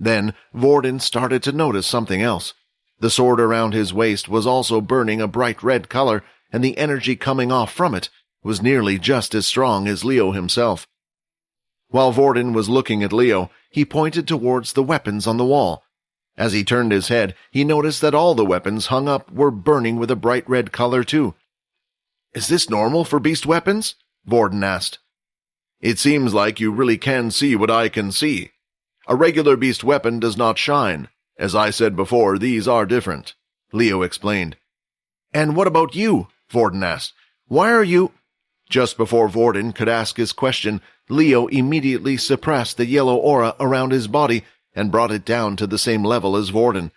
Then Vorden started to notice something else. The sword around his waist was also burning a bright red color, and the energy coming off from it was nearly just as strong as Leo himself. While Vorden was looking at Leo, he pointed towards the weapons on the wall. As he turned his head, he noticed that all the weapons hung up were burning with a bright red color too. "Is this normal for beast weapons?" Vorden asked. "It seems like you really can see what I can see. A regular beast weapon does not shine. As I said before, these are different," Leo explained. "And what about you?" Vorden asked. "Why are you—" Just before Vorden could ask his question, Leo immediately suppressed the yellow aura around his body and brought it down to the same level as Vorden.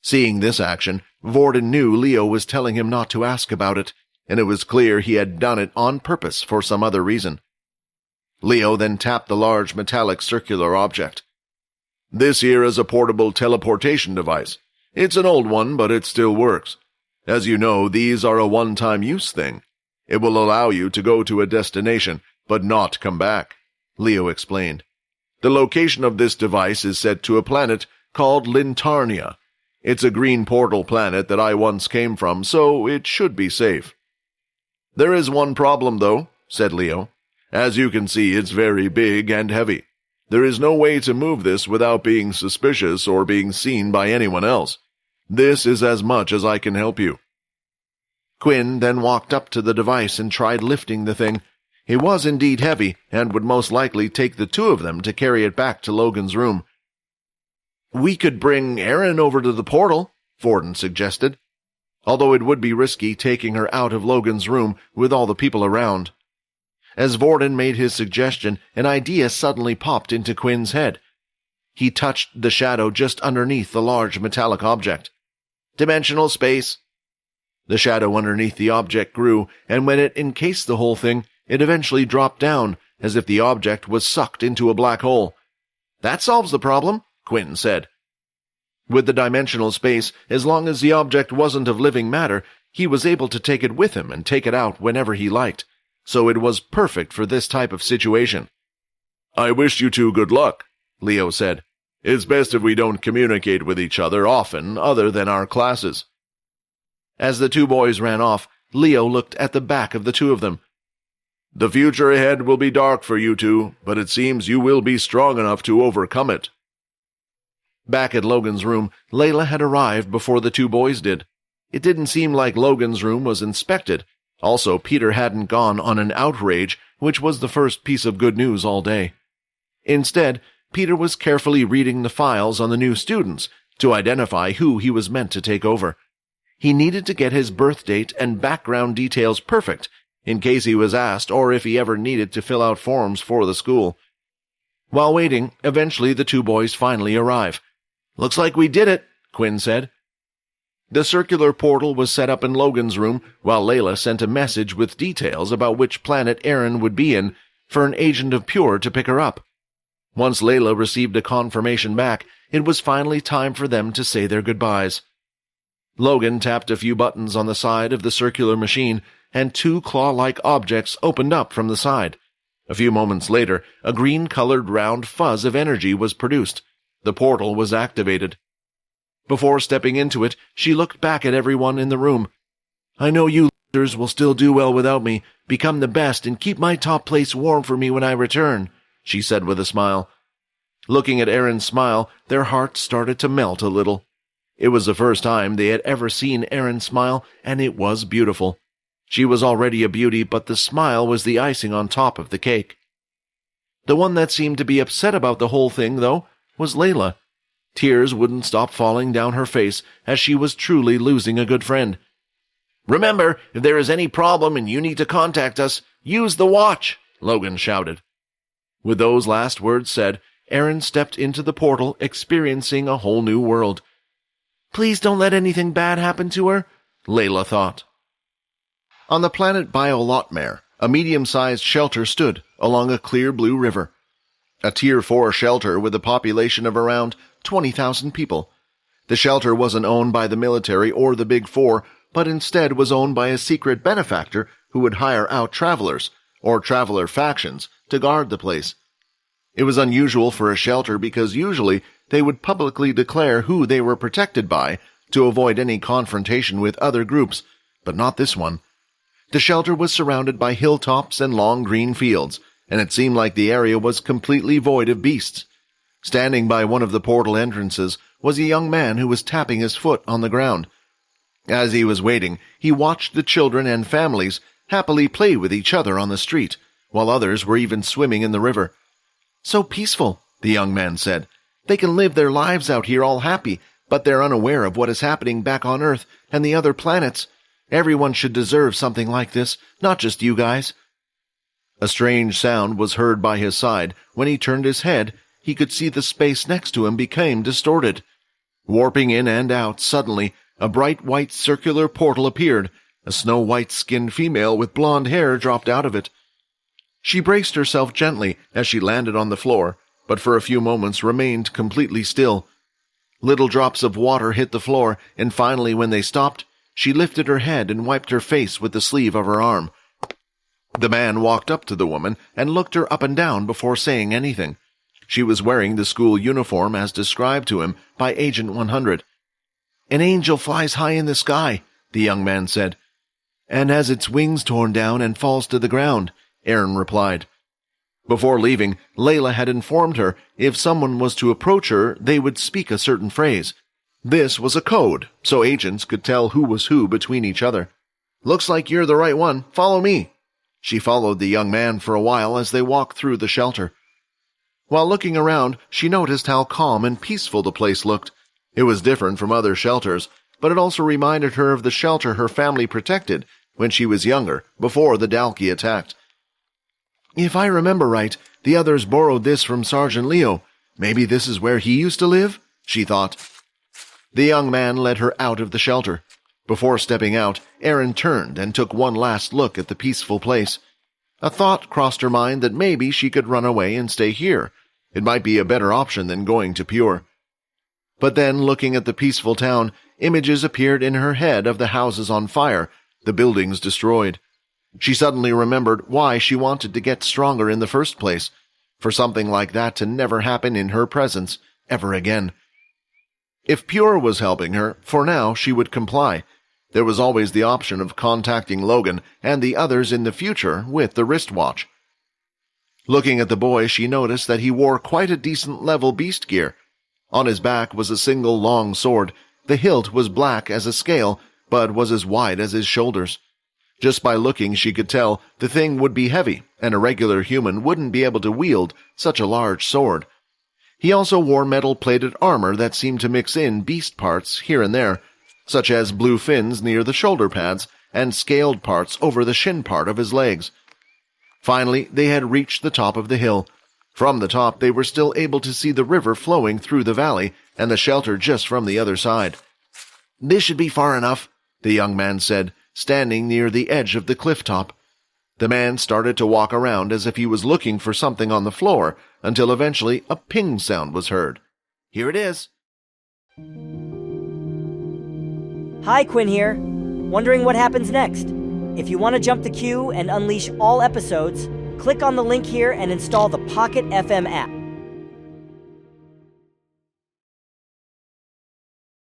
Seeing this action, Vorden knew Leo was telling him not to ask about it, and it was clear he had done it on purpose for some other reason. Leo then tapped the large metallic circular object. "This here is a portable teleportation device. It's an old one, but it still works. As you know, these are a one-time use thing. It will allow you to go to a destination, but not come back," Leo explained. "The location of this device is set to a planet called Lintarnia. It's a green portal planet that I once came from, so it should be safe." "There is one problem, though," said Leo. "As you can see, it's very big and heavy. There is no way to move this without being suspicious or being seen by anyone else. This is as much as I can help you." Quinn then walked up to the device and tried lifting the thing. It was indeed heavy, and would most likely take the two of them to carry it back to Logan's room. "We could bring Erin over to the portal," Vorden suggested, although it would be risky taking her out of Logan's room with all the people around. As Vorden made his suggestion, an idea suddenly popped into Quinn's head. He touched the shadow just underneath the large metallic object. "Dimensional space." The shadow underneath the object grew, and when it encased the whole thing, it eventually dropped down, as if the object was sucked into a black hole. "That solves the problem," Quinn said. With the dimensional space, as long as the object wasn't of living matter, he was able to take it with him and take it out whenever he liked, so it was perfect for this type of situation. "I wish you two good luck," Leo said. "It's best if we don't communicate with each other often other than our classes." As the two boys ran off, Leo looked at the back of the two of them. "The future ahead will be dark for you two, but it seems you will be strong enough to overcome it." Back at Logan's room, Layla had arrived before the two boys did. It didn't seem like Logan's room was inspected. Also, Peter hadn't gone on an outrage, which was the first piece of good news all day. Instead, Peter was carefully reading the files on the new students to identify who he was meant to take over. He needed to get his birth date and background details perfect, in case he was asked or if he ever needed to fill out forms for the school. While waiting, eventually the two boys finally arrive. "Looks like we did it," Quinn said. The circular portal was set up in Logan's room, while Layla sent a message with details about which planet Erin would be in for an agent of Pure to pick her up. Once Layla received a confirmation back, it was finally time for them to say their goodbyes. Logan tapped a few buttons on the side of the circular machine, and two claw-like objects opened up from the side. A few moments later, a green-colored round fuzz of energy was produced. The portal was activated. Before stepping into it, she looked back at everyone in the room. "I know you losers will still do well without me, become the best, and keep my top place warm for me when I return," she said with a smile. Looking at Erin's smile, their hearts started to melt a little. It was the first time they had ever seen Erin smile, and it was beautiful. She was already a beauty, but the smile was the icing on top of the cake. The one that seemed to be upset about the whole thing, though, was Layla. Tears wouldn't stop falling down her face, as she was truly losing a good friend. "Remember, if there is any problem and you need to contact us, use the watch," Logan shouted. With those last words said, Erin stepped into the portal, experiencing a whole new world. "Please don't let anything bad happen to her," Layla thought. On the planet Biolmare, a medium-sized shelter stood along a clear blue river. A Tier 4 shelter with a population of around 20,000 people. The shelter wasn't owned by the military or the Big Four, but instead was owned by a secret benefactor who would hire out travelers, or traveler factions, to guard the place. It was unusual for a shelter because usually they would publicly declare who they were protected by to avoid any confrontation with other groups, but not this one. The shelter was surrounded by hilltops and long green fields, and it seemed like the area was completely void of beasts. Standing by one of the portal entrances was a young man who was tapping his foot on the ground. As he was waiting, he watched the children and families happily play with each other on the street, while others were even swimming in the river. "So peaceful," the young man said. "They can live their lives out here all happy, but they're unaware of what is happening back on Earth and the other planets. Everyone should deserve something like this, not just you guys." A strange sound was heard by his side. When he turned his head, he could see the space next to him became distorted. Warping in and out, suddenly, a bright white circular portal appeared. A snow-white-skinned female with blonde hair dropped out of it. She braced herself gently as she landed on the floor, but for a few moments remained completely still. Little drops of water hit the floor, and finally, when they stopped, she lifted her head and wiped her face with the sleeve of her arm. The man walked up to the woman and looked her up and down before saying anything. She was wearing the school uniform as described to him by Agent 100. "An angel flies high in the sky," the young man said, "and has its wings torn down and falls to the ground," Erin replied. Before leaving, Layla had informed her if someone was to approach her, they would speak a certain phrase. This was a code, so agents could tell who was who between each other. "Looks like you're the right one. Follow me." She followed the young man for a while as they walked through the shelter. While looking around, she noticed how calm and peaceful the place looked. It was different from other shelters, but it also reminded her of the shelter her family protected when she was younger, before the Dalki attacked. "If I remember right, the others borrowed this from Sergeant Leo. Maybe this is where he used to live?" she thought. The young man led her out of the shelter. Before stepping out, Erin turned and took one last look at the peaceful place. A thought crossed her mind that maybe she could run away and stay here. It might be a better option than going to Pure. But then, looking at the peaceful town, images appeared in her head of the houses on fire, the buildings destroyed. She suddenly remembered why she wanted to get stronger in the first place, for something like that to never happen in her presence, ever again. If Pure was helping her, for now she would comply. There was always the option of contacting Logan and the others in the future with the wristwatch. Looking at the boy, she noticed that he wore quite a decent-level beast gear. On his back was a single long sword. The hilt was black as a scale, but was as wide as his shoulders. Just by looking, she could tell the thing would be heavy, and a regular human wouldn't be able to wield such a large sword. He also wore metal-plated armor that seemed to mix in beast parts here and there, such as blue fins near the shoulder pads and scaled parts over the shin part of his legs. Finally, they had reached the top of the hill. From the top, they were still able to see the river flowing through the valley and the shelter just from the other side. "This should be far enough," the young man said, standing near the edge of the cliff top. The man started to walk around as if he was looking for something on the floor, until eventually a ping sound was heard. "Here it is." Hi, Quinn here. Wondering what happens next? If you want to jump the queue and unleash all episodes, click on the link here and install the Pocket FM app.